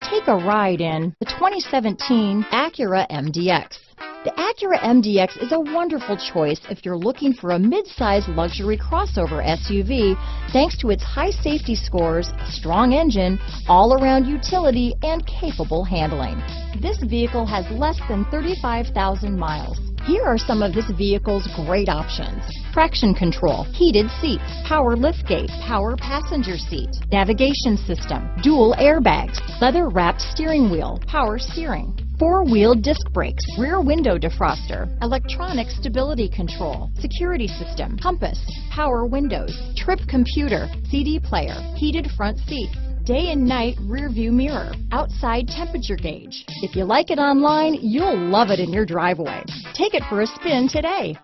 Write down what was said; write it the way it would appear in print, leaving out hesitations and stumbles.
Take a ride in the 2017 Acura MDX. The Acura MDX is a wonderful choice if you're looking for a mid-size luxury crossover SUV thanks to its high safety scores, strong engine, all-around utility, and capable handling. This vehicle has less than 35,000 miles. Here are some of this vehicle's great options: traction control, heated seats, power liftgate, power passenger seat, navigation system, dual airbags, leather-wrapped steering wheel, power steering, four-wheel disc brakes, rear window defroster, electronic stability control, security system, compass, power windows, trip computer, CD player, heated front seats, day and night rear view mirror, outside temperature gauge. If you like it online, you'll love it in your driveway. Take it for a spin today.